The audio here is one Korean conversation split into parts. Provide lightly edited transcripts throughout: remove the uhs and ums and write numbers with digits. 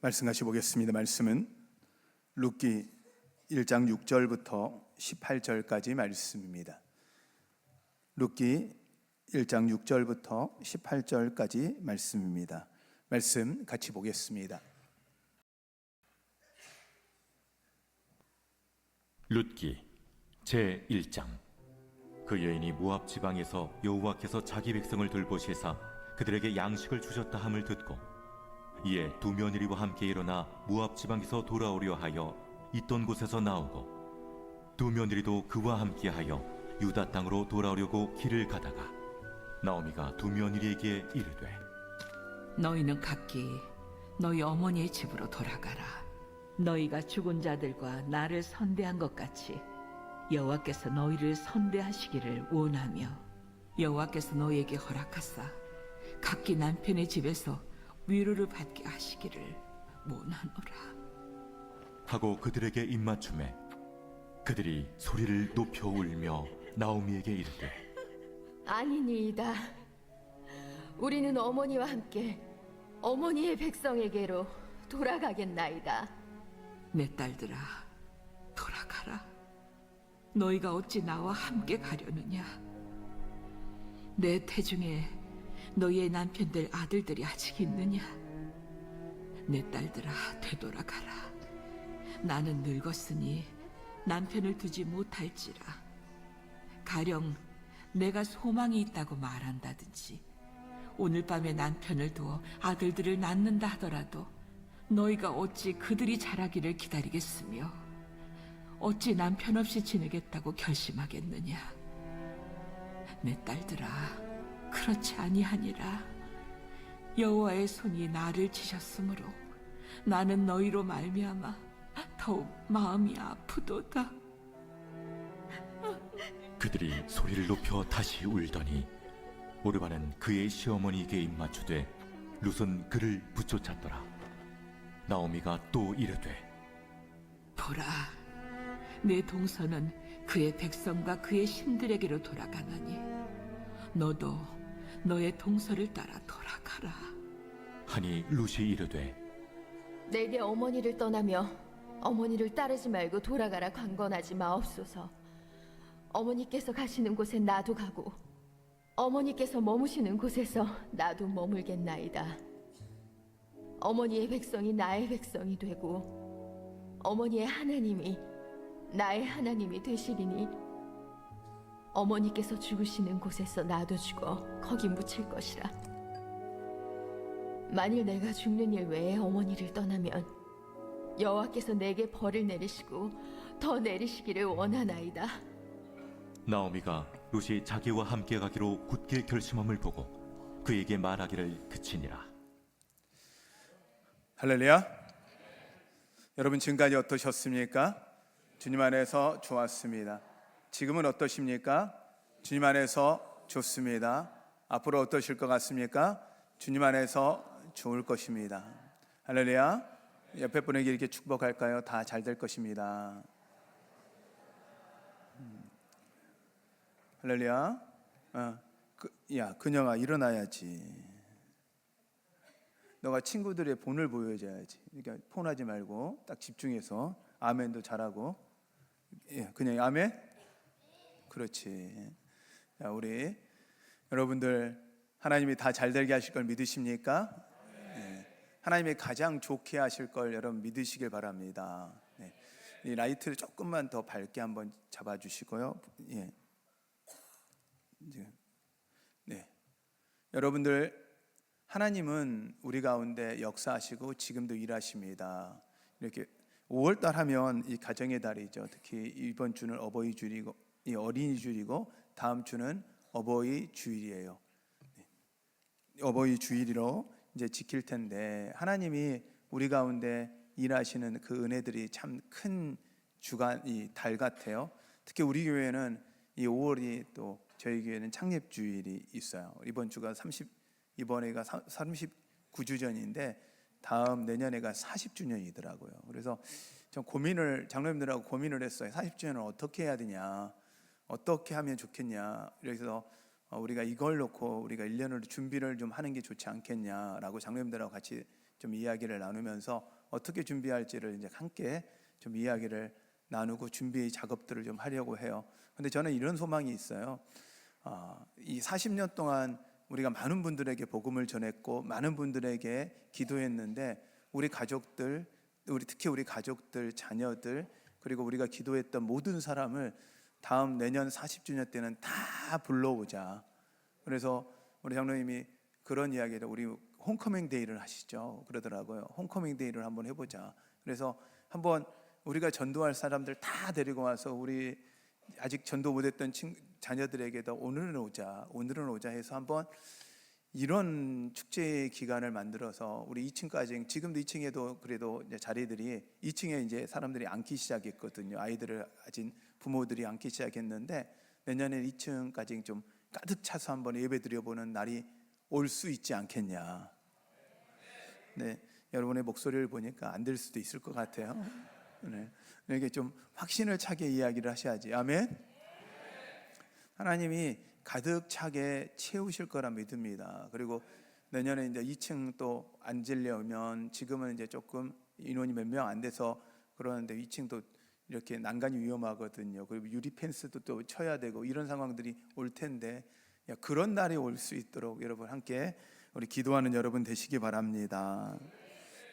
말씀 같이 보겠습니다. 말씀은 룻기 1장 6절부터 18절까지 말씀입니다. 룻기 1장 6절부터 18절까지 말씀입니다. 말씀 같이 보겠습니다. 룻기 제1장. 그 여인이 모압 지방에서 여호와께서 자기 백성을 돌보시사 그들에게 양식을 주셨다 함을 듣고 이에 두 며느리와 함께 일어나 모압 지방에서 돌아오려 하여 있던 곳에서 나오고 두 며느리도 그와 함께하여 유다 땅으로 돌아오려고 길을 가다가 나오미가 두 며느리에게 이르되 너희는 각기 너희 어머니의 집으로 돌아가라. 너희가 죽은 자들과 나를 선대한 것 같이 여호와께서 너희를 선대하시기를 원하며 여호와께서 너희에게 허락하사 각기 남편의 집에서 위로를 받게 하시기를 원하노라 하고 그들에게 입맞춤에 그들이 소리를 높여 울며 나오미에게 이르되 아니니이다. 우리는 어머니와 함께 어머니의 백성에게로 돌아가겠나이다. 내 딸들아 돌아가라. 너희가 어찌 나와 함께 가려느냐. 내 태중에 너희의 남편들 아들들이 아직 있느냐. 내 딸들아 되돌아가라. 나는 늙었으니 남편을 두지 못할지라. 가령 내가 소망이 있다고 말한다든지 오늘 밤에 남편을 두어 아들들을 낳는다 하더라도 너희가 어찌 그들이 자라기를 기다리겠으며 어찌 남편 없이 지내겠다고 결심하겠느냐. 내 딸들아 그렇지 아니하니라. 여호와의 손이 나를 치셨으므로 나는 너희로 말미암아 더욱 마음이 아프도다. 그들이 소리를 높여 다시 울더니 오르바는 그의 시어머니에게 입맞추되 룻은 그를 붙쫓았더라. 나오미가 또 이르되 보라, 내 동서는 그의 백성과 그의 신들에게로 돌아가나니 너도 너의 동서를 따라 돌아가라 하니 룻이 이르되 내게 어머니를 떠나며 어머니를 따르지 말고 돌아가라 강권하지 마옵소서. 어머니께서 가시는 곳에 나도 가고 어머니께서 머무시는 곳에서 나도 머물겠나이다. 어머니의 백성이 나의 백성이 되고 어머니의 하나님이 나의 하나님이 되시리니 어머니께서 죽으시는 곳에서 나도 죽어 거기 묻힐 것이라. 만일 내가 죽는 일 외에 어머니를 떠나면 여호와께서 내게 벌을 내리시고 더 내리시기를 원하나이다. 나오미가 룻이 자기와 함께 가기로 굳게 결심함을 보고 그에게 말하기를 그치니라. 할렐루야. 여러분 지금까지 어떠셨습니까? 주님 안에서 좋았습니다. 지금은 어떠십니까? 주님 안에서 좋습니다. 앞으로 어떠실 것 같습니까? 주님 안에서 좋을 것입니다. 할렐루야. 옆에 분에게 이렇게 축복할까요? 다 잘 될 것입니다. 할렐루야. 야, 근영아 일어나야지. 너가 친구들의 본을 보여줘야지. 그러니까 폰하지 말고 딱 집중해서 아멘도 잘하고. 예, 그냥 아멘. 그렇지. 자, 우리 여러분들 하나님이 다 잘 되게 하실 걸 믿으십니까? 네. 하나님이 가장 좋게 하실 걸 여러분 믿으시길 바랍니다. 네. 이 라이트를 조금만 더 밝게 한번 잡아주시고요. 예. 네. 여러분들 하나님은 우리 가운데 역사하시고 지금도 일하십니다. 이렇게 5월달 하면 이 가정의 달이죠. 특히 이번 주는 어버이 주일이고 이 어린이 주일이고 다음 주는 어버이 주일이에요. 어버이 주일로 이제 지킬 텐데 하나님이 우리 가운데 일하시는 그 은혜들이 참 큰 주간 이 달 같아요. 특히 우리 교회는 이 5월이 또 저희 교회는 창립 주일이 있어요. 이번 주가 이번에가 39주년인데 다음 내년에가 40주년이더라고요. 그래서 좀 장로님들하고 고민을 했어요. 40주년을 어떻게 해야 되냐, 어떻게 하면 좋겠냐. 그래서 우리가 이걸 놓고 우리가 1년을 준비를 좀 하는 게 좋지 않겠냐라고 장로님들하고 같이 좀 이야기를 나누면서 어떻게 준비할지를 이제 함께 좀 이야기를 나누고 준비 작업들을 좀 하려고 해요. 근데 저는 이런 소망이 있어요. 이 40년 동안 우리가 많은 분들에게 복음을 전했고 많은 분들에게 기도했는데 우리 가족들, 특히 우리 가족들, 자녀들, 그리고 우리가 기도했던 모든 사람을 다음 내년 40주년 때는 다 불러오자. 그래서 우리 장로님이 그런 이야기를, 우리 홈커밍 데이를 하시죠. 그러더라고요. 홈커밍 데이를 한번 해보자. 그래서 한번 우리가 전도할 사람들 다 데리고 와서 우리 아직 전도 못했던 자녀들에게도 오늘은 오자 해서 한번 이런 축제의 기간을 만들어서 우리 2층까지, 지금도 2층에도 그래도 이제 자리들이 2층에 이제 사람들이 앉기 시작했거든요. 아이들을 가진 부모들이 앉기 시작했는데 내년에 2층까지 좀 가득 차서 한번 예배 드려보는 날이 올 수 있지 않겠냐. 네, 여러분의 목소리를 보니까 안 될 수도 있을 것 같아요. 네, 이렇게 좀 확신을 차게 이야기를 하셔야지. 아멘. 하나님이 가득 차게 채우실 거라 믿습니다. 그리고 내년에 이제 2층 또 앉으려면, 지금은 이제 조금 인원이 몇 명 안 돼서 그러는데 2층도 이렇게 난간이 위험하거든요. 그리고 유리 펜스도 또 쳐야 되고 이런 상황들이 올 텐데, 그런 날이 올 수 있도록 여러분 함께 우리 기도하는 여러분 되시기 바랍니다.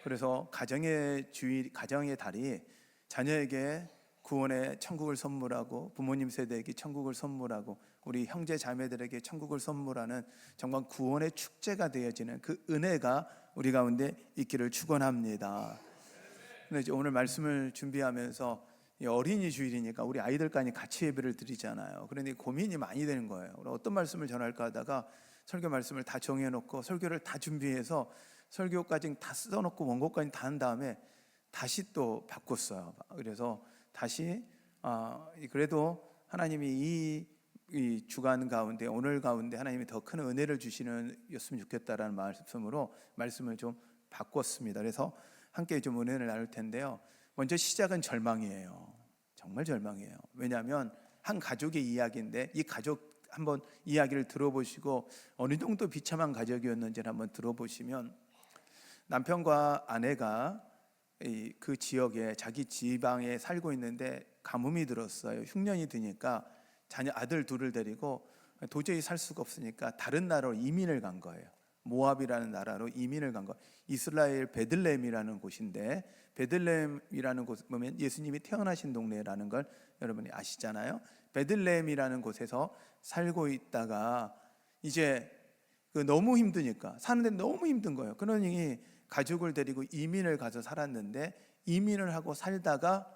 그래서 가정의 주일, 가정의 달이 자녀에게 구원의 천국을 선물하고 부모님 세대에게 천국을 선물하고 우리 형제 자매들에게 천국을 선물하는 정말 구원의 축제가 되어지는 그 은혜가 우리 가운데 있기를 축원합니다. 근데 이제 오늘 말씀을 준비하면서 어린이 주일이니까 우리 아이들까지 같이 예배를 드리잖아요. 그런데 고민이 많이 되는 거예요. 어떤 말씀을 전할까 하다가 설교 말씀을 다 정해놓고 설교를 다 준비해서 설교까지 다 써놓고 원고까지 다 한 다음에 다시 또 바꿨어요. 그래서 다시 그래도 하나님이 이 주간 가운데, 오늘 가운데 하나님이 더 큰 은혜를 주시는였으면 좋겠다라는 말씀으로 말씀을 좀 바꿨습니다. 그래서 함께 좀 은혜를 나눌 텐데요. 먼저 시작은 절망이에요. 정말 절망이에요. 왜냐하면 한 가족의 이야기인데 이 가족 한번 이야기를 들어보시고 어느 정도 비참한 가족이었는지를 한번 들어보시면, 남편과 아내가 그 지역에, 자기 지방에 살고 있는데 가뭄이 들었어요. 흉년이 드니까 자녀 아들 둘을 데리고 도저히 살 수가 없으니까 다른 나라로 이민을 간 거예요. 모압이라는 나라로 이민을 간 거예요. 이스라엘 베들레헴이라는 곳인데, 베들레헴이라는 곳 보면 예수님이 태어나신 동네라는 걸 여러분이 아시잖아요. 베들레헴이라는 곳에서 살고 있다가 이제 너무 힘드니까, 사는데 너무 힘든 거예요. 그러니 가족을 데리고 이민을 가서 살았는데, 이민을 하고 살다가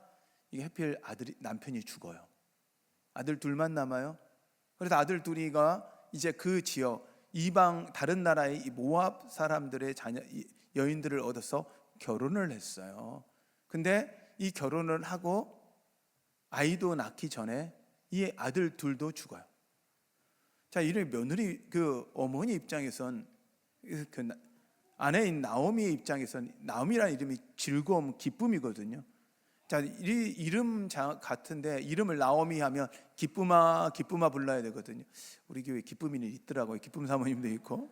이게 하필 남편이 죽어요. 아들 둘만 남아요. 그래서 아들 둘이가 이제 그 지역 이방 다른 나라의 이 모압 사람들의 여인들을 얻어서 결혼을 했어요. 근데 이 결혼을 하고 아이도 낳기 전에 이 아들 둘도 죽어요. 자, 이런 며느리, 그 어머니 입장에선, 그 아내인 나오미의 입장에선, 나오미라는 이름이 즐거움, 기쁨이거든요. 자, 이 이름 같은데 이름을 나오미 하면 기쁨아 기쁨아 불러야 되거든요. 우리 교회 기쁨이는 있더라고요. 기쁨 사모님도 있고.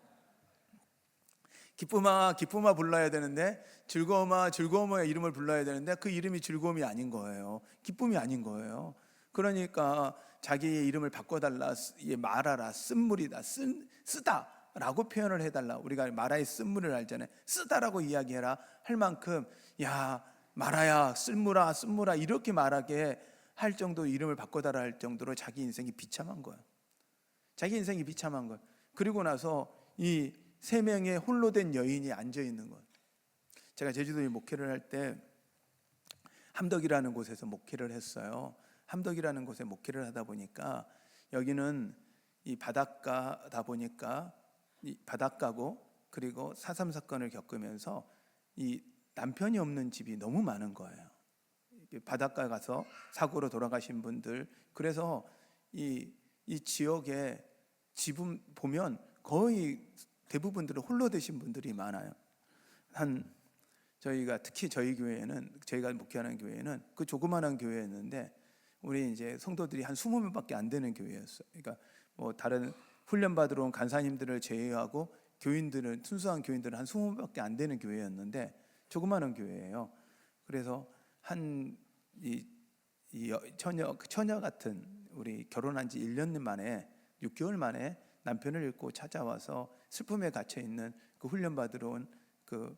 기쁨아 기쁨아 불러야 되는데, 즐거움아 즐거움의 이름을 불러야 되는데 그 이름이 즐거움이 아닌 거예요. 기쁨이 아닌 거예요. 그러니까 자기의 이름을 바꿔달라, 말하라, 쓴물이다, 쓰다라고 표현을 해달라. 우리가 마라의 쓴물을 알잖아요. 쓰다라고 이야기해라 할 만큼, 야 마라야 쓴물아 이렇게 말하게 할 정도, 이름을 바꿔달라 할 정도로 자기 인생이 비참한 거예요. 자기 인생이 비참한 거예요. 그리고 나서 이 3명의 홀로 된 여인이 앉아 있는 거예요. 제가 제주도에 목회를 할 때 함덕이라는 곳에서 목회를 했어요. 함덕이라는 곳에 목회를 하다 보니까 여기는 이 바닷가다 보니까, 이 바닷가고, 그리고 4.3 사건을 겪으면서 이 남편이 없는 집이 너무 많은 거예요. 바닷가에 가서 사고로 돌아가신 분들. 그래서 이 지역에 집은 보면 거의 대부분들은 홀로 되신 분들이 많아요. 저희가 특히 저희 교회는, 저희가 목회하는 교회는 그 조그마한 교회였는데 우리 이제 성도들이 한 20명밖에 안 되는 교회였어요. 그러니까 뭐 다른 훈련 받으러 온 간사님들을 제외하고 교인들은 순수한 교인들은 한 20명밖에 안 되는 교회였는데 조그마한 교회예요. 그래서 처녀 같은 우리 결혼한 지 1년 만에 6개월 만에 남편을 잃고 찾아와서 슬픔에 갇혀 있는 그 훈련 받으러 온 그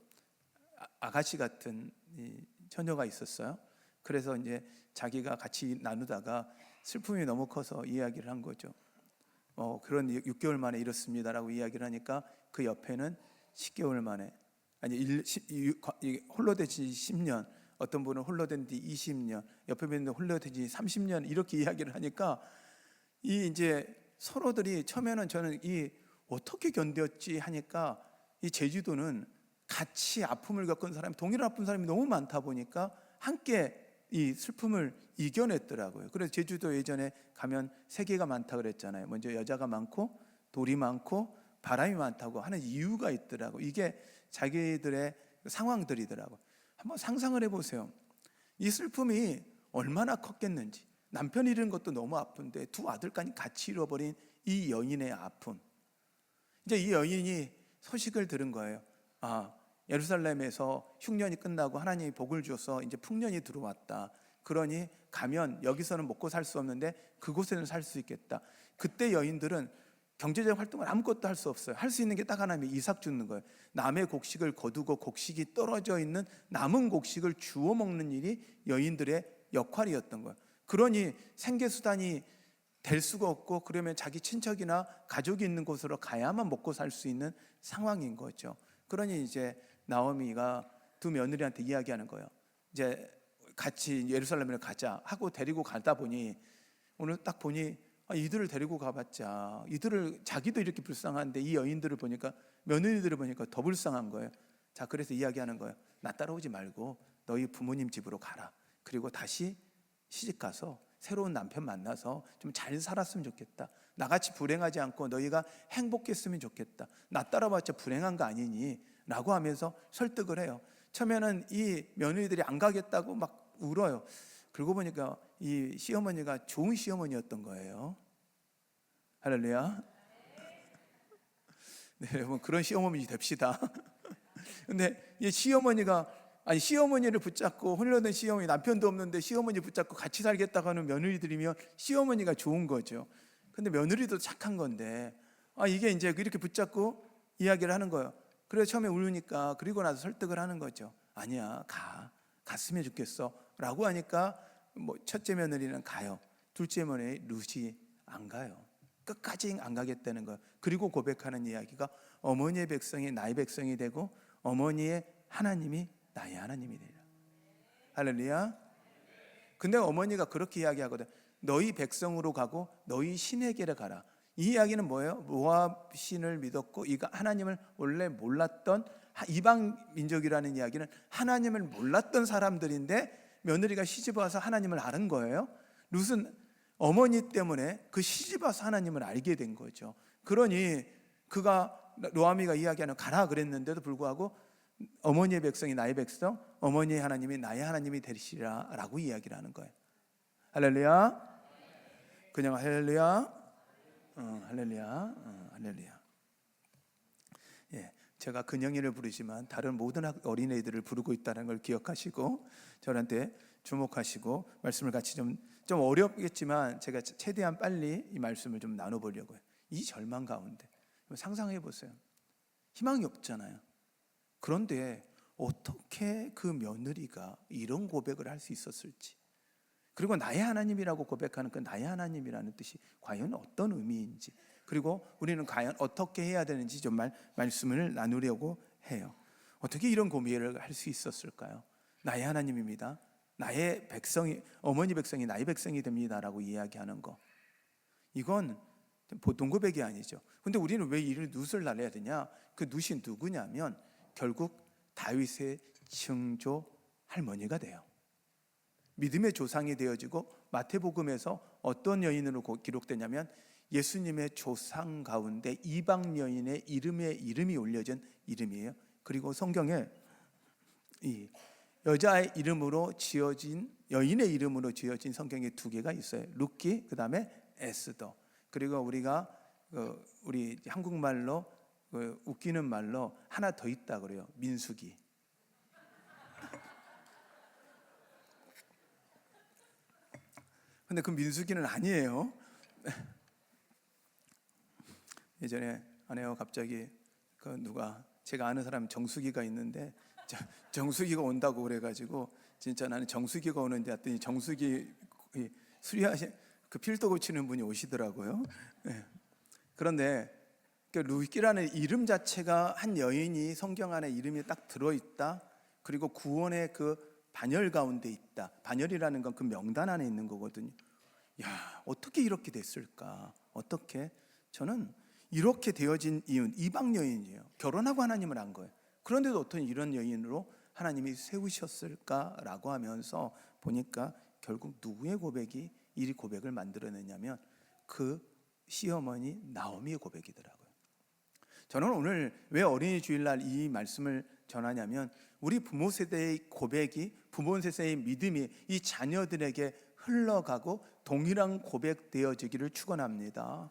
아가씨 같은 이 처녀가 있었어요. 그래서 이제 자기가 같이 나누다가 슬픔이 너무 커서 이야기를 한 거죠. 그런 6개월 만에 이렇습니다라고 이야기를 하니까 그 옆에는 10개월 만에 홀로 된 지 10년, 어떤 분은 홀로 된 지 20년, 옆에 있는 홀로 된 지 30년 이렇게 이야기를 하니까 이 이제 서로들이 처음에는 저는 이 어떻게 견뎠지 하니까 이 제주도는 같이 아픔을 겪은 사람이 동일한 아픈 사람이 너무 많다 보니까 함께 이 슬픔을 이겨냈더라고요. 그래서 제주도 예전에 가면 세계가 많다 그랬잖아요. 먼저 여자가 많고 돌이 많고 바람이 많다고 하는 이유가 있더라고. 이게 자기들의 상황들이더라고. 한번 상상을 해보세요. 이 슬픔이 얼마나 컸겠는지. 남편 잃은 것도 너무 아픈데 두 아들까지 같이 잃어버린 이 여인의 아픔. 이제 이 여인이 소식을 들은 거예요. 예루살렘에서 흉년이 끝나고 하나님이 복을 주어서 이제 풍년이 들어왔다. 그러니 가면 여기서는 먹고 살 수 없는데 그곳에는 살 수 있겠다. 그때 여인들은 경제적 활동을 아무것도 할 수 없어요. 할 수 있는 게 딱 하나면 이삭 주는 거예요. 남의 곡식을 거두고 곡식이 떨어져 있는 남은 곡식을 주워 먹는 일이 여인들의 역할이었던 거예요. 그러니 생계수단이 될 수가 없고 그러면 자기 친척이나 가족이 있는 곳으로 가야만 먹고 살 수 있는 상황인 거죠. 그러니 이제 나오미가 두 며느리한테 이야기하는 거예요. 이제 같이 예루살렘을 가자 하고 데리고 가다 보니 오늘 딱 보니 이들을 데리고 가봤자 이들을 자기도 이렇게 불쌍한데 이 여인들을 보니까 며느리들을 보니까 더 불쌍한 거예요. 자, 그래서 이야기하는 거예요. 나 따라오지 말고 너희 부모님 집으로 가라. 그리고 다시 시집 가서 새로운 남편 만나서 좀 잘 살았으면 좋겠다. 나같이 불행하지 않고 너희가 행복했으면 좋겠다. 나 따라봤자 불행한 거 아니니? 라고 하면서 설득을 해요. 처음에는 이 며느리들이 안 가겠다고 막 울어요. 그러고 보니까 이 시어머니가 좋은 시어머니였던 거예요. 할렐루야. 네, 여러분 그런 시어머니 됩시다. 근데 이 시어머니를 붙잡고 홀려된 시어머니, 남편도 없는데 시어머니 붙잡고 같이 살겠다고 하는 며느리들이면 시어머니가 좋은 거죠. 근데 며느리도 착한 건데 이게 이제 이렇게 붙잡고 이야기를 하는 거예요. 그래서 처음에 울으니까 그리고 나서 설득을 하는 거죠. 아니야, 갔으면 좋겠어 라고 하니까 첫째 며느리는 가요. 둘째 며느리 루시 안 가요. 끝까지 안 가겠다는 거예요. 그리고 고백하는 이야기가 어머니의 백성이 나의 백성이 되고 어머니의 하나님이 나의 하나님이 되리라. 할렐루야. 근데 어머니가 그렇게 이야기하거든. 너희 백성으로 가고 너희 신에게로 가라. 이 이야기는 뭐예요? 모압 신을 믿었고 이가 하나님을 원래 몰랐던 이방 민족이라는 이야기는 하나님을 몰랐던 사람들인데 며느리가 시집 와서 하나님을 아는 거예요. 룻은 어머니 때문에 그 시집 와서 하나님을 알게 된 거죠. 그러니 노아미가 이야기하는 가라 그랬는데도 불구하고 어머니의 백성이 나의 백성, 어머니의 하나님이 나의 하나님이 되시리라 라고 이야기를 하는 거예요. 할렐루야. 그냥 할렐루야. 할렐루야. 할렐루야. 예, 제가 근영이를 부르지만 다른 모든 어린애들을 부르고 있다는 걸 기억하시고 저한테 주목하시고 말씀을 같이 좀 어렵겠지만 제가 최대한 빨리 이 말씀을 좀 나눠보려고요. 이 절망 가운데 상상해 보세요. 희망이 없잖아요. 그런데 어떻게 그 며느리가 이런 고백을 할 수 있었을지, 그리고 나의 하나님이라고 고백하는 그 나의 하나님이라는 뜻이 과연 어떤 의미인지, 그리고 우리는 과연 어떻게 해야 되는지 좀 말씀을 나누려고 해요. 어떻게 이런 고백을 할 수 있었을까요? 나의 하나님입니다. 나의 백성이, 어머니 백성이 나의 백성이 됩니다라고 이야기하는 거, 이건 보통 고백이 아니죠. 근데 우리는 왜 이 룻을 날려야 되냐? 그 룻이 누구냐면 결국 다윗의 증조 할머니가 돼요. 믿음의 조상이 되어지고 마태복음에서 어떤 여인으로 기록되냐면 예수님의 조상 가운데 이방 여인의 이름이 올려진 이름이에요. 그리고 성경에 이 여자의 이름으로 지어진, 여인의 이름으로 지어진 성경에 두 개가 있어요. 룻기, 그 다음에 에스더. 그리고 우리가 우리 한국말로 그 웃기는 말로 하나 더 있다 그래요. 민수기. 근데 그 민수기는 아니에요. 예전에 아내가 갑자기 그 누가 제가 아는 사람 정수기가 있는데 정수기가 온다고 그래가지고 진짜 나는 정수기가 오는데 했더니 정수기 수리하신 그 필터 고치는 분이 오시더라고요. 네. 그런데 그 루이키라는 이름 자체가 한 여인이 성경 안에 이름이 딱 들어있다. 그리고 구원의 그 반열 가운데 있다. 반열이라는 건 그 명단 안에 있는 거거든요. 야, 어떻게 이렇게 됐을까? 어떻게? 저는 이렇게 되어진 이유는 이방 여인이에요. 결혼하고 하나님을 안 거예요. 그런데도 어떤 이런 여인으로 하나님이 세우셨을까라고 하면서 보니까 결국 누구의 고백이 이 고백을 만들어내냐면 그 시어머니 나오미의 고백이더라고요. 저는 오늘 왜 어린이 주일날 이 말씀을 전하냐면 우리 부모 세대의 고백이, 부모 세대의 믿음이 이 자녀들에게 흘러가고 동일한 고백되어지기를 축원합니다.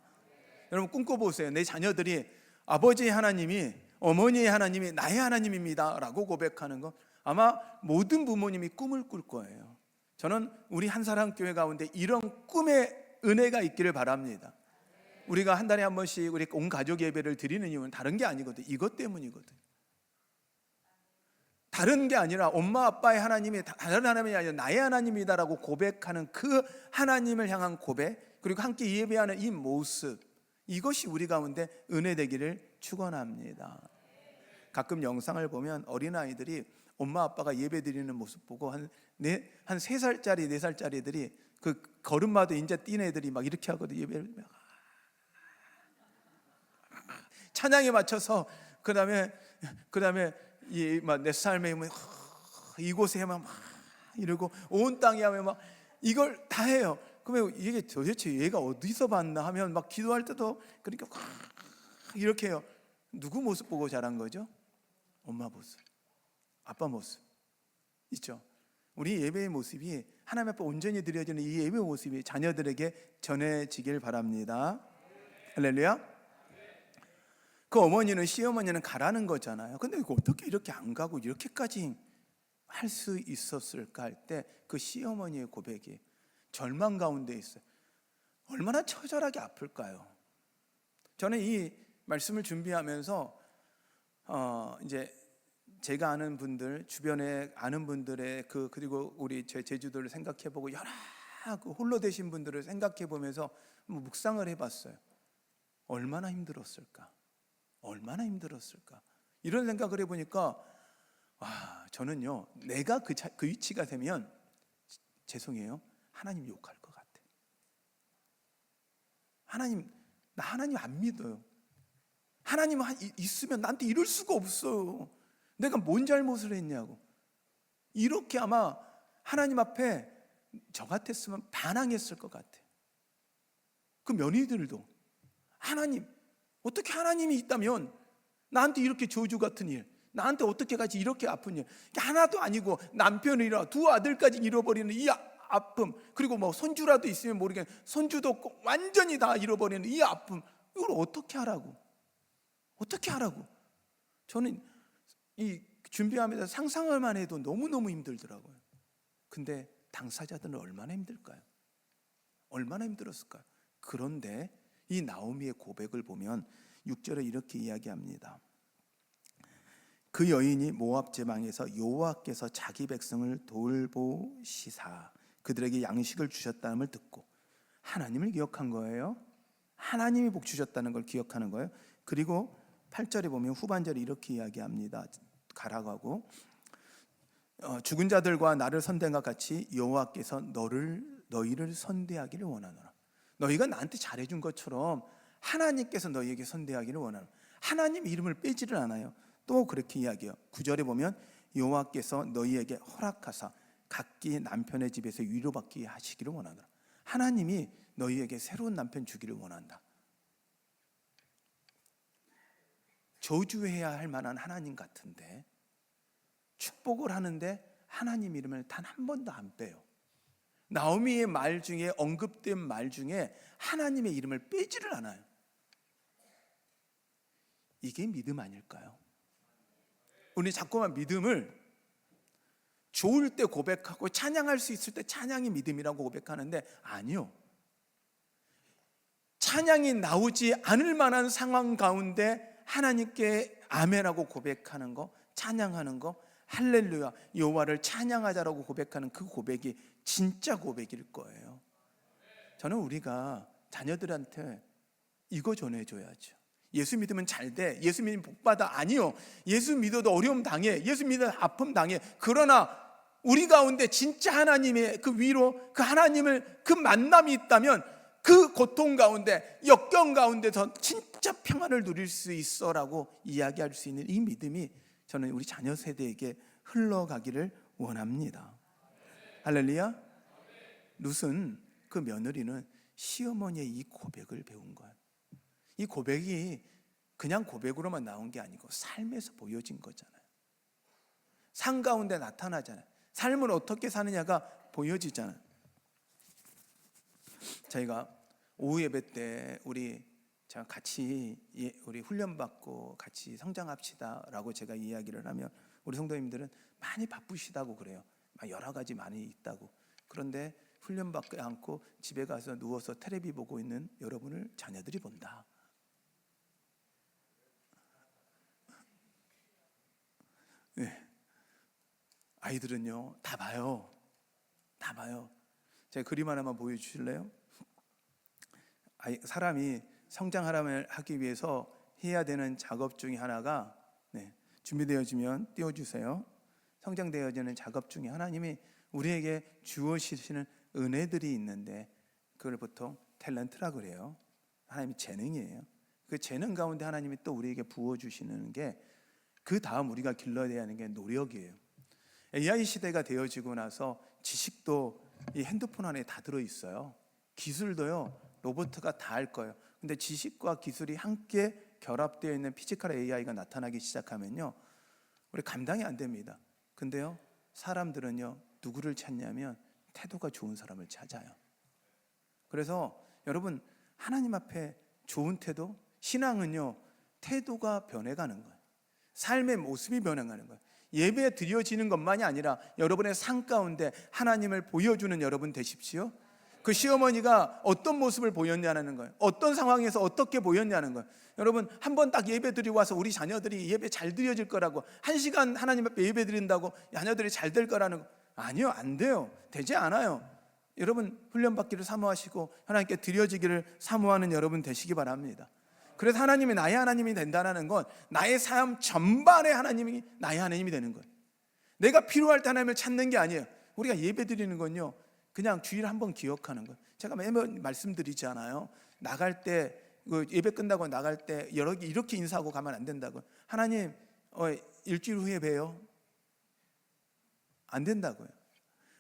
여러분 꿈꿔보세요. 내 자녀들이 아버지의 하나님이, 어머니의 하나님이 나의 하나님입니다 라고 고백하는 거 아마 모든 부모님이 꿈을 꿀 거예요. 저는 우리 한사랑교회 가운데 이런 꿈의 은혜가 있기를 바랍니다. 우리가 한 달에 한 번씩 우리 온 가족 예배를 드리는 이유는 다른 게 아니거든. 이것 때문이거든. 다른 게 아니라 엄마 아빠의 하나님이 다른 하나님이 아니라 나의 하나님이다라고 고백하는 그 하나님을 향한 고백, 그리고 함께 예배하는 이 모습, 이것이 우리 가운데 은혜 되기를 축원합니다. 가끔 영상을 보면 어린아이들이 엄마 아빠가 예배 드리는 모습 보고 한 3살짜리 4살짜리들이 그 걸음마도 이제 뛴 애들이 막 이렇게 하거든. 예배를 찬양에 맞춰서 그다음에 내 삶에 이곳에 하면 막 이러고 온 땅에 하면 막 이걸 다 해요. 그러면 이게 도대체 얘가 어디서 봤나 하면 막 기도할 때도 그러니까 이렇게 해요. 누구 모습 보고 자란 거죠? 엄마 모습, 아빠 모습 있죠. 우리 예배의 모습이 하나님 앞에 온전히 드려지는 이 예배 모습이 자녀들에게 전해지길 바랍니다. 할렐루야. 그 어머니는, 시어머니는 가라는 거잖아요. 근데 어떻게 이렇게 안 가고 이렇게까지 할 수 있었을까 할 때 그 시어머니의 고백이 절망 가운데 있어요. 얼마나 처절하게 아플까요? 저는 이 말씀을 준비하면서 이제 제가 아는 분들, 주변에 아는 분들의 그리고 우리 제 제주도를 생각해보고 여러 홀로 되신 분들을 생각해보면서 묵상을 해봤어요. 얼마나 힘들었을까? 얼마나 힘들었을까? 이런 생각을 해보니까 저는요, 내가 그 위치가 되면 죄송해요, 하나님 욕할 것 같아. 나 하나님 안 믿어요. 하나님 있으면 나한테 이럴 수가 없어요. 내가 뭔 잘못을 했냐고. 이렇게 아마 하나님 앞에 저 같았으면 반항했을 것 같아. 그 며느리들도 하나님, 어떻게 하나님이 있다면 나한테 이렇게 저주 같은 일, 나한테 어떻게까지 이렇게 아픈 일, 하나도 아니고 남편이라 2 아들까지 잃어버리는 이 아픔, 그리고 뭐 손주라도 있으면 모르겠는데 손주도 없고 완전히 다 잃어버리는 이 아픔, 이걸 어떻게 하라고? 어떻게 하라고? 저는 이 준비하면서 상상을만 해도 너무너무 힘들더라고요. 근데 당사자들은 얼마나 힘들까요? 얼마나 힘들었을까요? 그런데 이 나오미의 고백을 보면 6절에 이렇게 이야기합니다. 그 여인이 모압 지방에서 여호와께서 자기 백성을 돌보시사 그들에게 양식을 주셨다는 걸 듣고 하나님을 기억한 거예요. 하나님이 복 주셨다는 걸 기억하는 거예요. 그리고 8절에 보면 후반절에 이렇게 이야기합니다. 가라고 하고 죽은 자들과 나를 선대한 것 같이 여호와께서 너희를 선대하기를 원하노라. 너희가 나한테 잘해준 것처럼 하나님께서 너희에게 선대하기를 원하노라. 하나님 이름을 빼지를 않아요. 또 그렇게 이야기해요. 9절에 보면 여호와께서 너희에게 허락하사 각기 남편의 집에서 위로받게 하시기를 원하노라. 하나님이 너희에게 새로운 남편 주기를 원한다. 저주해야 할 만한 하나님 같은데 축복을 하는데 하나님 이름을 단 한 번도 안 빼요. 나오미의 말 중에 언급된 말 중에 하나님의 이름을 빼지를 않아요. 이게 믿음 아닐까요? 우리 자꾸만 믿음을 좋을 때 고백하고 찬양할 수 있을 때 찬양이 믿음이라고 고백하는데, 아니요. 찬양이 나오지 않을 만한 상황 가운데 하나님께 아멘하고 고백하는 거, 찬양하는 거, 할렐루야 여호와를 찬양하자라고 고백하는 그 고백이 진짜 고백일 거예요. 저는 우리가 자녀들한테 이거 전해줘야죠. 예수 믿으면 잘 돼, 예수 믿으면 복받아. 아니요. 예수 믿어도 어려움 당해, 예수 믿어도 아픔 당해. 그러나 우리 가운데 진짜 하나님의 그 위로, 그 하나님을, 그 만남이 있다면 그 고통 가운데, 역경 가운데서 진짜 평안을 누릴 수 있어라고 이야기할 수 있는 이 믿음이 저는 우리 자녀 세대에게 흘러가기를 원합니다. 할렐루야. 룻은, 그 며느리는 시어머니의 이 고백을 배운 거예요. 이 고백이 그냥 고백으로만 나온 게 아니고 삶에서 보여진 거잖아요. 삶 가운데 나타나잖아요. 삶을 어떻게 사느냐가 보여지잖아요. 저희가 오후 예배 때 제가 같이 우리 훈련 받고 같이 성장합시다라고 제가 이야기를 하면 우리 성도님들은 많이 바쁘시다고 그래요. 여러 가지 많이 있다고. 그런데 훈련 받지 않고 집에 가서 누워서 텔레비 보고 있는 여러분을 자녀들이 본다. 네. 아이들은요 다 봐요. 다 봐요. 제가 그림 하나만 보여주실래요? 사람이 성장하기 위해서 해야 되는 작업 중에 하나가, 준비되어지면 띄워주세요. 성장되어지는 작업 중에 하나님이 우리에게 주어주시는 은혜들이 있는데 그걸 보통 탤런트라고 그래요. 하나님의 재능이에요. 그 재능 가운데 하나님이 또 우리에게 부어주시는 게, 그 다음 우리가 길러야 하는 게 노력이에요. AI 시대가 되어지고 나서 지식도 이 핸드폰 안에 다 들어있어요. 기술도요 로봇가 다 할 거예요. 근데 지식과 기술이 함께 결합되어 있는 피지컬 AI가 나타나기 시작하면요 우리 감당이 안 됩니다. 근데요 사람들은요 누구를 찾냐면 태도가 좋은 사람을 찾아요. 그래서 여러분, 하나님 앞에 좋은 태도, 신앙은요 태도가 변해가는 거예요. 삶의 모습이 변해가는 거예요. 예배 드려지는 것만이 아니라 여러분의 삶 가운데 하나님을 보여주는 여러분 되십시오. 그 시어머니가 어떤 모습을 보였냐는 거예요. 어떤 상황에서 어떻게 보였냐는 거예요. 여러분, 한번 딱 예배 드리고 와서 우리 자녀들이 예배 잘 드려질 거라고, 1시간 하나님 앞에 예배 드린다고 자녀들이 잘 될 거라는 거, 아니요, 안 돼요. 되지 않아요. 여러분, 훈련받기를 사모하시고 하나님께 드려지기를 사모하는 여러분 되시기 바랍니다. 그래서 하나님이 나의 하나님이 된다는 건 나의 삶 전반에 하나님이 나의 하나님이 되는 거예요. 내가 필요할 때 하나님을 찾는 게 아니에요. 우리가 예배 드리는 건요 그냥 주일 한번 기억하는 거예요. 제가 매번 말씀드리잖아요. 나갈 때, 예배 끝나고 나갈 때 이렇게 인사하고 가면 안 된다고. 하나님 일주일 후에 봬요. 안 된다고요.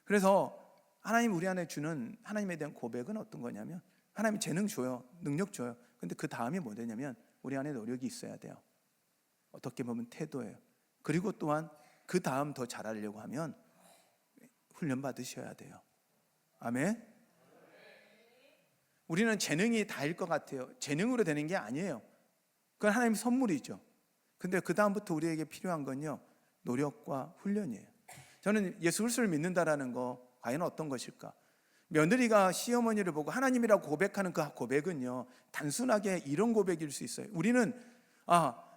그래서 하나님 우리 안에 주는 하나님에 대한 고백은 어떤 거냐면, 하나님 재능 줘요, 능력 줘요. 근데 그 다음이 뭐냐면 우리 안에 노력이 있어야 돼요. 어떻게 보면 태도예요. 그리고 또한 그 다음 더 잘하려고 하면 훈련 받으셔야 돼요. 아멘. 우리는 재능이 다일 것 같아요. 재능으로 되는 게 아니에요. 그건 하나님의 선물이죠. 근데 그 다음부터 우리에게 필요한 건요 노력과 훈련이에요. 저는 예수 그리스도를 믿는다라는 거 과연 어떤 것일까? 며느리가 시어머니를 보고 하나님이라고 고백하는 그 고백은요 단순하게 이런 고백일 수 있어요. 우리는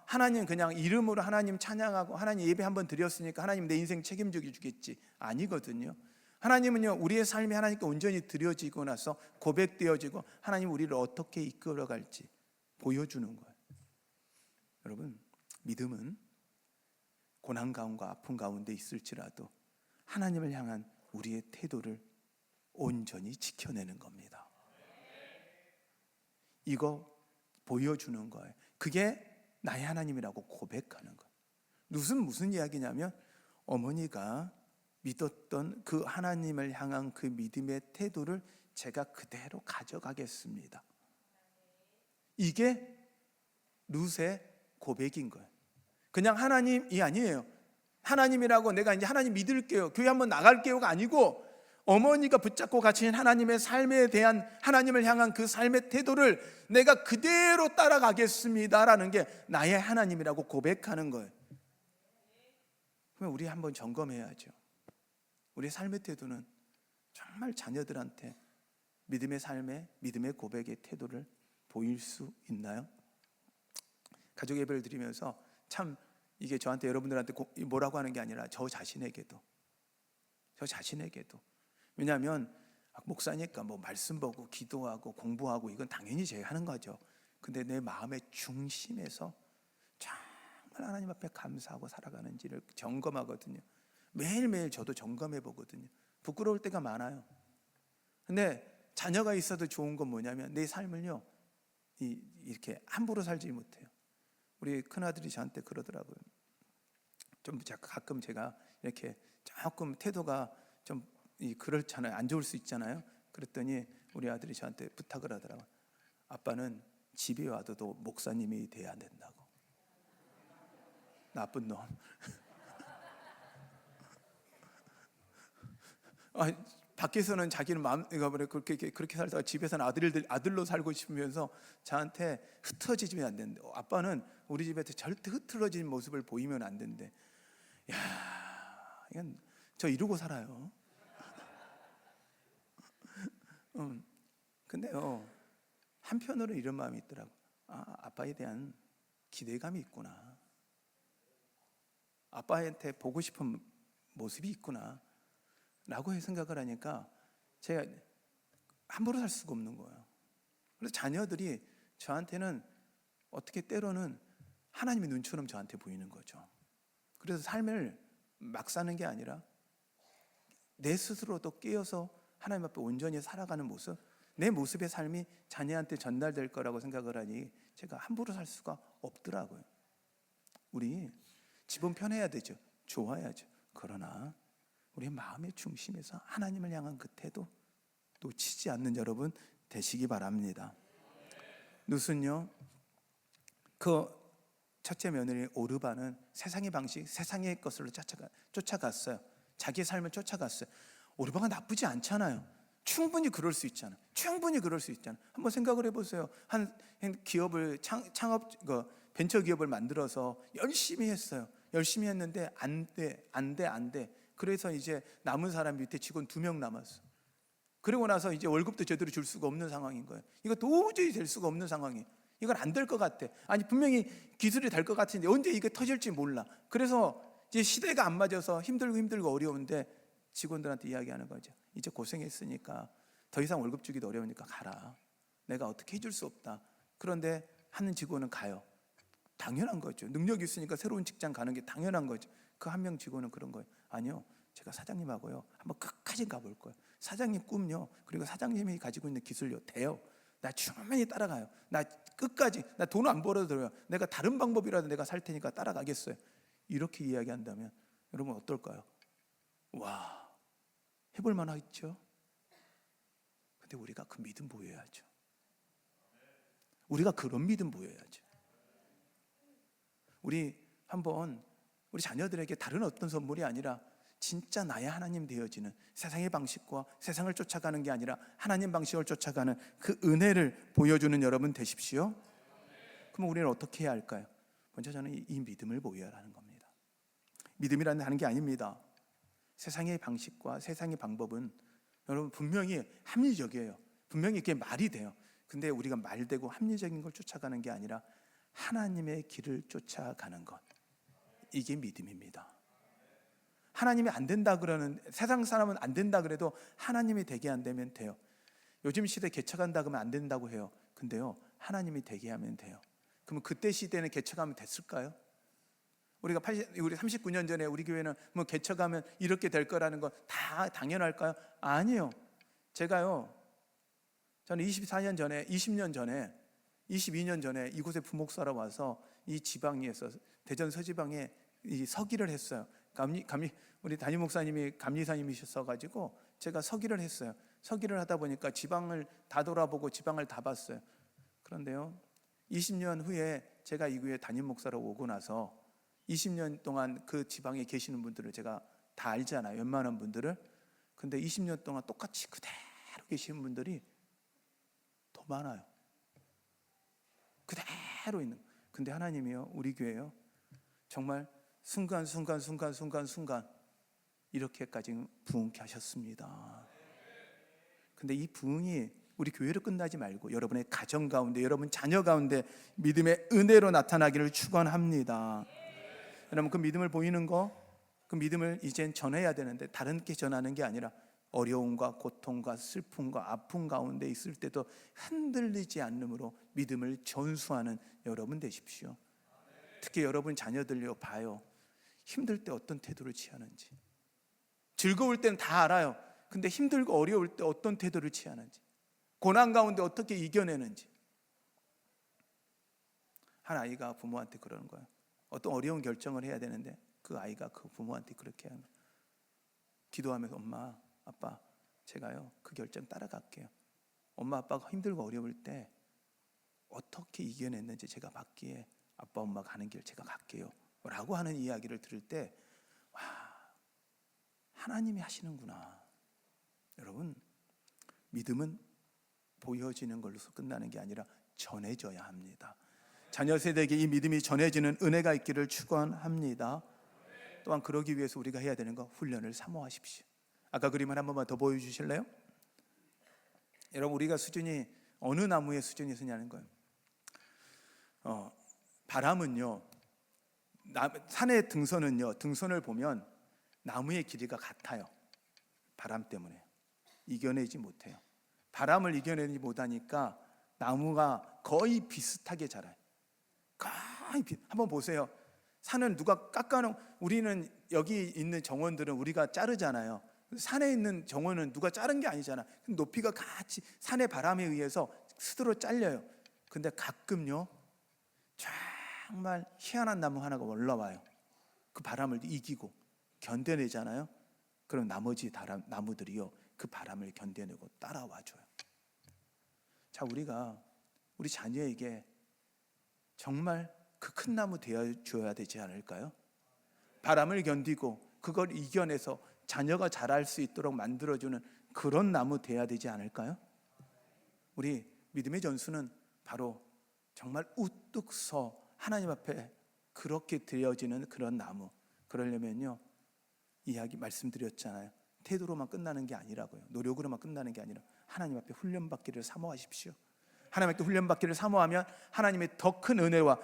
하나님 그냥 이름으로 하나님 찬양하고 하나님 예배 한번 드렸으니까 하나님 내 인생 책임져 주겠지, 아니거든요. 하나님은요 우리의 삶이 하나님께 온전히 드려지고 나서 고백되어지고 하나님 우리를 어떻게 이끌어갈지 보여주는 거예요. 여러분, 믿음은 고난 가운데 아픔 가운데 있을지라도 하나님을 향한 우리의 태도를 온전히 지켜내는 겁니다. 이거 보여주는 거예요. 그게 나의 하나님이라고 고백하는 거예요. 무슨 이야기냐면, 어머니가 믿었던 그 하나님을 향한 그 믿음의 태도를 제가 그대로 가져가겠습니다. 이게 룻의 고백인 거예요. 그냥 하나님이 아니에요. 하나님이라고 내가 이제 하나님 믿을게요, 교회 한번 나갈게요가 아니고, 어머니가 붙잡고 가신 하나님의 삶에 대한 하나님을 향한 그 삶의 태도를 내가 그대로 따라가겠습니다라는 게 나의 하나님이라고 고백하는 거예요. 그러면 우리 한번 점검해야죠. 우리의 삶의 태도는 정말 자녀들한테 믿음의 삶에 믿음의 고백의 태도를 보일 수 있나요? 가족 예배를 드리면서 참 이게 저한테 여러분들한테 뭐라고 하는 게 아니라 저 자신에게도 왜냐하면 목사니까 뭐 말씀 보고 기도하고 공부하고 이건 당연히 제가 하는 거죠. 근데 내 마음의 중심에서 정말 하나님 앞에 감사하고 살아가는지를 점검하거든요. 매일매일 저도 점검해 보거든요. 부끄러울 때가 많아요. 근데 자녀가 있어도 좋은 건 뭐냐면 내 삶을요 이렇게 함부로 살지 못해요. 우리 큰아들이 저한테 그러더라고요. 좀 가끔 제가 이렇게 조금 태도가 좀 그렇잖아요. 안 좋을 수 있잖아요. 그랬더니 우리 아들이 저한테 부탁을 하더라고요. 아빠는 집에 와도 목사님이 돼야 된다고. 나쁜 놈. 밖에서는 자기는 마음가 그렇게 살다가 집에서는 아들로 살고 싶으면서 저한테 흐트러지면 안 된대. 아빠는 우리 집에서 절대 흐트러진 모습을 보이면 안 된대. 야, 이건 저 이러고 살아요. 근데요 한편으로 이런 마음이 있더라고. 아빠에 대한 기대감이 있구나. 아빠한테 보고 싶은 모습이 있구나 라고 생각을 하니까 제가 함부로 살 수가 없는 거예요. 그래서 자녀들이 저한테는 어떻게 때로는 하나님의 눈처럼 저한테 보이는 거죠. 그래서 삶을 막 사는 게 아니라 내 스스로도 깨어서 하나님 앞에 온전히 살아가는 모습, 내 모습의 삶이 자녀한테 전달될 거라고 생각을 하니 제가 함부로 살 수가 없더라고요. 우리 집은 편해야 되죠. 좋아야죠. 그러나 우리의 마음의 중심에서 하나님을 향한 그 태도 놓치지 않는 여러분 되시기 바랍니다. 룻은요 그 첫째 며느리 오르바는 세상의 방식, 세상의 것으로 쫓아갔어요. 자기의 삶을 쫓아갔어요. 오르바가 나쁘지 않잖아요. 충분히 그럴 수 있잖아요. 한번 생각을 해보세요. 한 기업을 벤처 기업을 만들어서 열심히 했어요. 열심히 했는데 안 돼. 그래서 이제 남은 사람 밑에 직원 2명 남았어. 그리고 나서 이제 월급도 제대로 줄 수가 없는 상황인 거예요. 이거 도저히 될 수가 없는 상황이에요. 이건 안 될 것 같아. 아니 분명히 기술이 될 것 같은데 언제 이게 터질지 몰라. 그래서 이제 시대가 안 맞아서 힘들고 어려운데 직원들한테 이야기하는 거죠. 이제 고생했으니까 더 이상 월급 주기도 어려우니까 가라. 내가 어떻게 해줄 수 없다. 그런데 하는 직원은 가요. 당연한 거죠. 능력이 있으니까 새로운 직장 가는 게 당연한 거죠. 그 한 명 직원은 그런 거예요. 아니요, 제가 사장님하고요 한번 끝까지 가볼 거예요. 사장님 꿈요, 그리고 사장님이 가지고 있는 기술요 돼요. 나 충분히 따라가요. 나 끝까지, 나 돈 안 벌어도 돼요. 내가 다른 방법이라도 내가 살 테니까 따라가겠어요. 이렇게 이야기한다면 여러분 어떨까요? 와, 해볼 만하겠죠. 근데 우리가 그 믿음 보여야죠. 우리가 그런 믿음 보여야죠. 우리 한번 우리 자녀들에게 다른 어떤 선물이 아니라 진짜 나의 하나님 되어지는, 세상의 방식과 세상을 쫓아가는 게 아니라 하나님 방식을 쫓아가는 그 은혜를 보여주는 여러분 되십시오. 그럼 우리는 어떻게 해야 할까요? 먼저 저는 이 믿음을 보여야 하는 겁니다. 믿음이라는 하는 게 아닙니다. 세상의 방식과 세상의 방법은 여러분 분명히 합리적이에요. 분명히 이게 말이 돼요. 근데 우리가 말되고 합리적인 걸 쫓아가는 게 아니라 하나님의 길을 쫓아가는 것, 이게 믿음입니다. 하나님이 안 된다 그러는, 세상 사람은 안 된다 그래도 하나님이 되게 안 되면 돼요. 요즘 시대 개척한다 그러면 안 된다고 해요. 근데요 하나님이 되게 하면 돼요. 그러면 그때 시대는 개척하면 됐을까요? 우리 39년 전에 우리 교회는 뭐 개척하면 이렇게 될 거라는 건 다 당연할까요? 아니요. 저는 20년 전에 22년 전에 이곳에 부목사로 와서 이 지방에서 대전 서지방에 이 서기를 했어요. 우리 담임 목사님이 감리사님이셨어가지고 제가 서기를 했어요. 서기를 하다 보니까 지방을 다 돌아보고 지방을 다 봤어요. 그런데요 20년 후에 제가 이 교회 담임 목사로 오고 나서 20년 동안 그 지방에 계시는 분들을 제가 다 알잖아요. 웬만한 분들을. 근데 20년 동안 똑같이 그대로 계시는 분들이 더 많아요. 그대로 있는. 근데 하나님이요, 우리 교회요, 정말 순간순간 이렇게까지 부흥케 하셨습니다. 근데 이 부흥이 우리 교회로 끝나지 말고 여러분의 가정 가운데, 여러분 자녀 가운데 믿음의 은혜로 나타나기를 축원합니다. 여러분, 그 믿음을 보이는 거, 그 믿음을 이젠 전해야 되는데 다른 게 전하는 게 아니라 어려움과 고통과 슬픔과 아픔 가운데 있을 때도 흔들리지 않으므로 믿음을 전수하는 여러분 되십시오. 특히 여러분 자녀들요, 봐요. 힘들 때 어떤 태도를 취하는지, 즐거울 때는 다 알아요. 근데 힘들고 어려울 때 어떤 태도를 취하는지, 고난 가운데 어떻게 이겨내는지. 한 아이가 부모한테 그러는 거예요. 어떤 어려운 결정을 해야 되는데 그 아이가 그 부모한테 그렇게 하는 거예요. 기도하면서 엄마, 아빠, 제가요 그 결정 따라갈게요. 엄마 아빠가 힘들고 어려울 때 어떻게 이겨냈는지 제가 받기에 아빠 엄마가 가는 길 제가 갈게요 라고 하는 이야기를 들을 때, 와, 하나님이 하시는구나. 여러분, 믿음은 보여지는 걸로서 끝나는 게 아니라 전해져야 합니다. 자녀 세대에게 이 믿음이 전해지는 은혜가 있기를 축원합니다. 또한 그러기 위해서 우리가 해야 되는 거, 훈련을 사모하십시오. 아까 그림을 한 번만 더 보여주실래요? 여러분, 우리가 수준이 어느 나무의 수준이 서냐는 거예요. 바람은요, 산의 등선을 보면 나무의 길이가 같아요. 바람 때문에 이겨내지 못해요. 바람을 이겨내지 못하니까 나무가 거의 비슷하게 자라요. 한번 보세요. 산은 누가 깎아놓은, 우리는 여기 있는 정원들은 우리가 자르잖아요. 산에 있는 정원은 누가 자른 게 아니잖아. 높이가 같이 산의 바람에 의해서 스스로 잘려요. 근데 가끔요, 정말 희한한 나무 하나가 올라와요. 그 바람을 이기고 견뎌내잖아요. 그럼 나머지 나무들이요, 그 바람을 견뎌내고 따라와줘요. 자, 우리가 우리 자녀에게 정말 그 큰 나무 되어줘야 되지 않을까요? 바람을 견디고 그걸 이겨내서 자녀가 자랄 수 있도록 만들어주는 그런 나무 돼야 되지 않을까요? 우리 믿음의 전수는 바로 정말 우뚝 서 하나님 앞에 그렇게 되어지는 그런 나무. 그러려면요, 이야기 말씀드렸잖아요. 태도로만 끝나는 게 아니라고요. 노력으로만 끝나는 게 아니라 하나님 앞에 훈련받기를 사모하십시오. 하나님 앞에 훈련받기를 사모하면 하나님의 더 큰 은혜와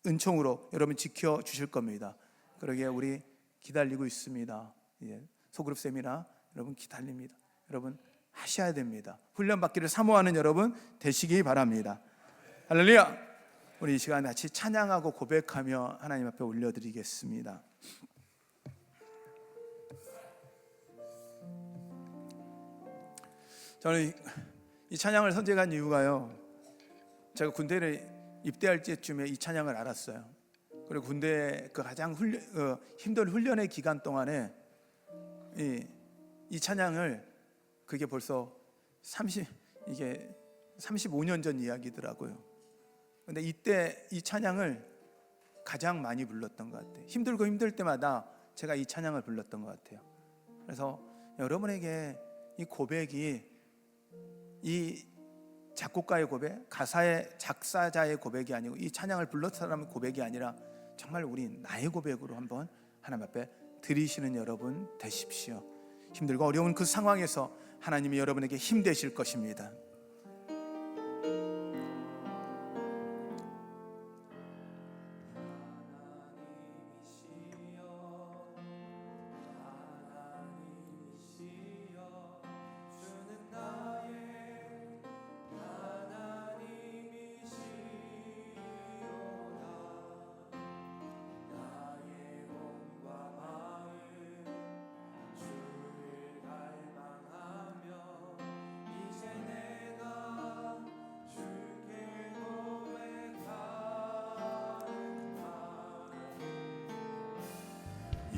은총으로 여러분 지켜주실 겁니다. 그러기에 우리 기다리고 있습니다. 소그룹 세미나 여러분 기다립니다. 여러분 하셔야 됩니다. 훈련받기를 사모하는 여러분 되시기 바랍니다. 할렐루야. 우리 이 시간 같이 찬양하고 고백하며 하나님 앞에 올려드리겠습니다. 저는 이 찬양을 선택한 이유가요, 제가 군대를 입대할 때쯤에 이 찬양을 알았어요. 그리고 군대 그 가장 힘든 훈련의 기간 동안에 이 찬양을, 그게 벌써 35년 전 이야기더라고요. 근데 이때 이 찬양을 가장 많이 불렀던 것 같아요. 힘들고 힘들 때마다 제가 이 찬양을 불렀던 것 같아요. 그래서 여러분에게 이 고백이, 이 작곡가의 고백, 가사의 작사자의 고백이 아니고 이 찬양을 불렀던 사람의 고백이 아니라 정말 우리 나의 고백으로 한번 하나님 앞에 드리시는 여러분 되십시오. 힘들고 어려운 그 상황에서 하나님이 여러분에게 힘 되실 것입니다.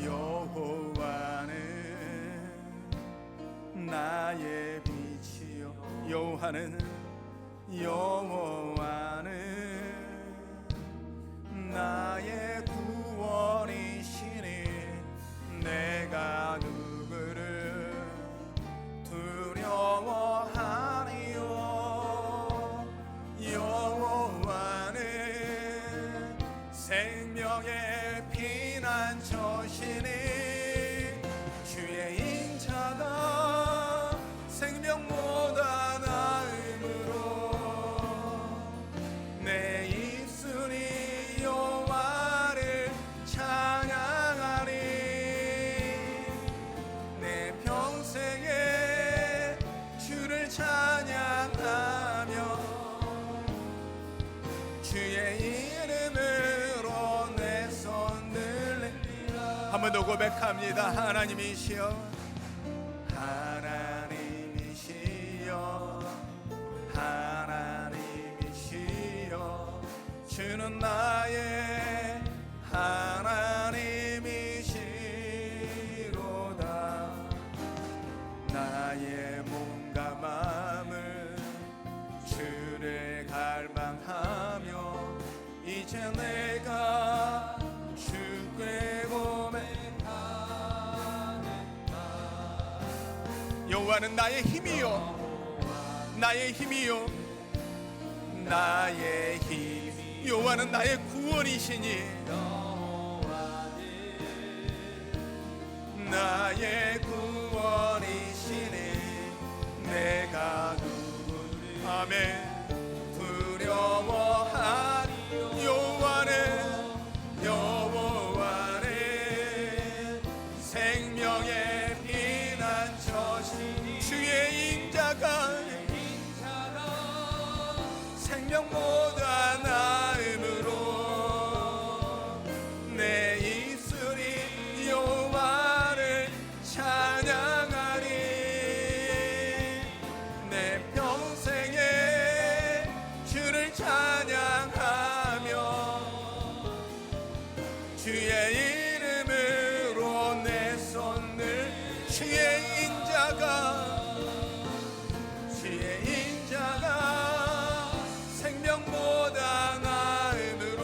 여호와는 나의 빛이요, 여호와는 나의 구원이시니 내가 누구를 한 번 더 고백합니다. 하나님이시여, 하나님이시여, 하나님이시여, 주는 나의 하나님이시로다. 나의 몸과 마음을 주를 갈망하며 이제 내가 주께 고백하겠다. 여호와는 나의 힘이요, 나의 힘이요, 나의 힘. 여호와는 나의 구원이시니 나의 구원이시니 내가 누구를 아멘 두려워하리. 여호와는 생명의 피난처시니 주의 인자가 생명보다 나음으로 내 입술이 여호와를 찬양하리. 내 평생에 주를 찬양하며 주의 이름으로 내 손을 주의 인자가 생명보다 나음으로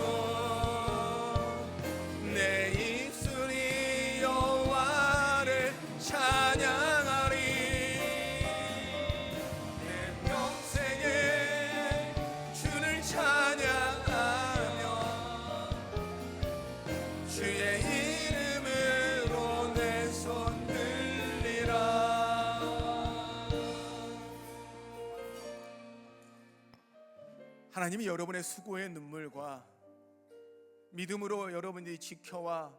내 입술이 여호와를 찬양하리. 내 평생에 주를 찬양하며 주의 이름으로 내 손 들리라. 하나님이 여러분의 수고의 눈물과 믿음으로 여러분들이 지켜와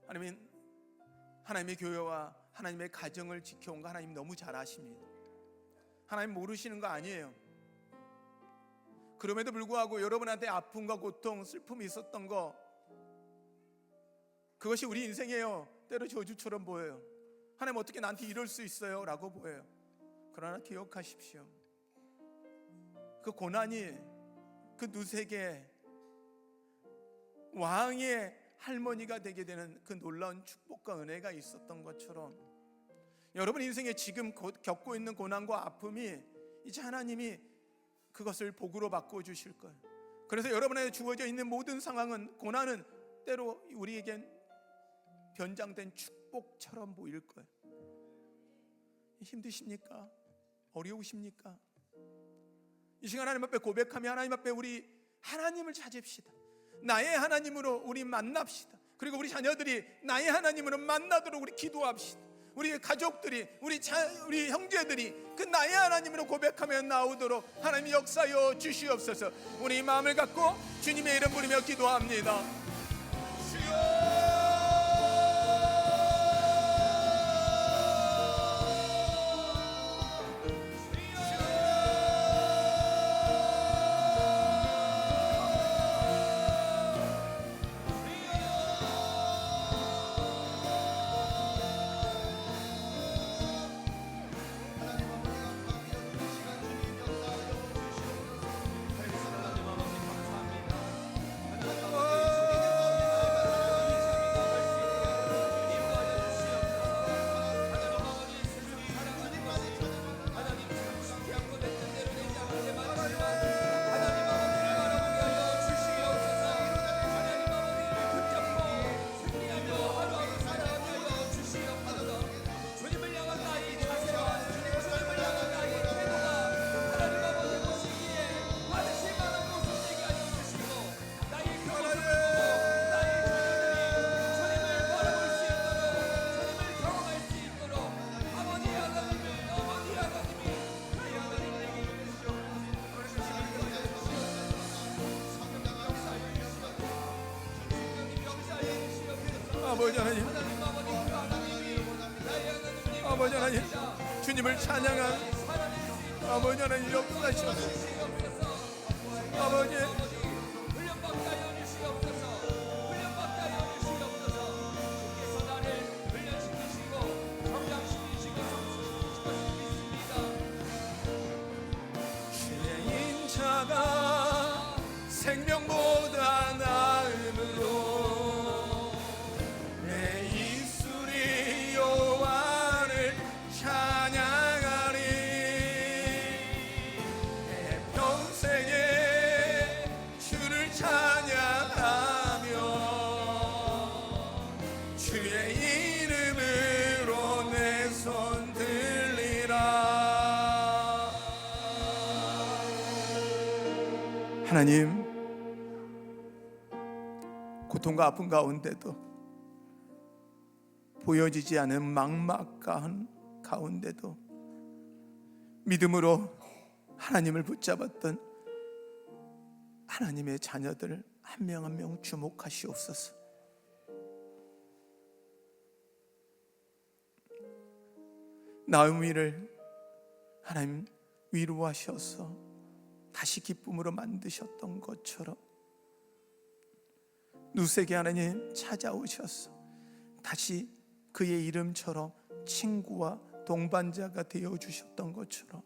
하나님의 교회와 하나님의 가정을 지켜온 거 하나님 너무 잘 아십니다. 하나님 모르시는 거 아니에요. 그럼에도 불구하고 여러분한테 아픔과 고통, 슬픔이 있었던 거, 그것이 우리 인생이에요. 때로 저주처럼 보여요. 하나님 어떻게 나한테 이럴 수 있어요? 라고 보여요. 그러나 기억하십시오. 그 고난이 그 누색의 왕의 할머니가 되게 되는 그 놀라운 축복과 은혜가 있었던 것처럼 여러분 인생에 지금 겪고 있는 고난과 아픔이 이제 하나님이 그것을 복으로 바꿔주실 거예요. 그래서 여러분에게 주어져 있는 모든 상황은, 고난은 때로 우리에겐 변장된 축복처럼 보일 거예요. 힘드십니까? 어려우십니까? 이 시간 하나님 앞에 고백하며 하나님 앞에 우리 하나님을 찾읍시다. 나의 하나님으로 우리 만납시다. 그리고 우리 자녀들이 나의 하나님으로 만나도록 우리 기도합시다. 우리 가족들이, 우리 형제들이 그 나의 하나님으로 고백하며 나오도록 하나님 역사여 주시옵소서. 우리 마음을 갖고 주님의 이름 부르며 기도합니다. 주여, 아버지 하나님, 아버지 하나님, 주님을 찬양한 아버지 하나님 역사하시옵소서. 아버지 주의 이름으로 내 손 들리라. 하나님, 고통과 아픔 가운데도, 보여지지 않은 막막한 가운데도 믿음으로 하나님을 붙잡았던 하나님의 자녀들 한 명 한 명 주목하시옵소서. 나오미를 하나님 위로하셔서 다시 기쁨으로 만드셨던 것처럼 누세게 하나님 찾아오셔서 다시 그의 이름처럼 친구와 동반자가 되어주셨던 것처럼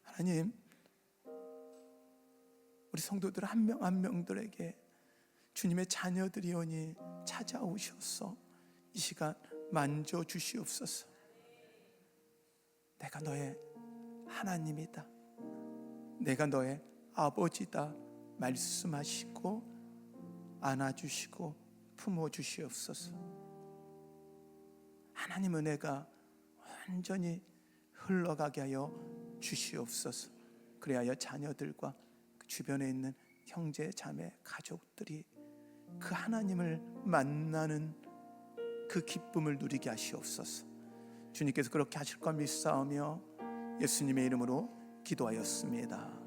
하나님, 우리 성도들 한 명 한 명들에게 주님의 자녀들이오니 찾아오셔서 이 시간 만져주시옵소서. 내가 너의 하나님이다, 내가 너의 아버지다 말씀하시고 안아주시고 품어주시옵소서. 하나님 은혜가 완전히 흘러가게 하여 주시옵소서. 그래야 자녀들과 그 주변에 있는 형제 자매 가족들이 그 하나님을 만나는 그 기쁨을 누리게 하시옵소서. 주님께서 그렇게 하실 것 믿사오며 예수님의 이름으로 기도하였습니다.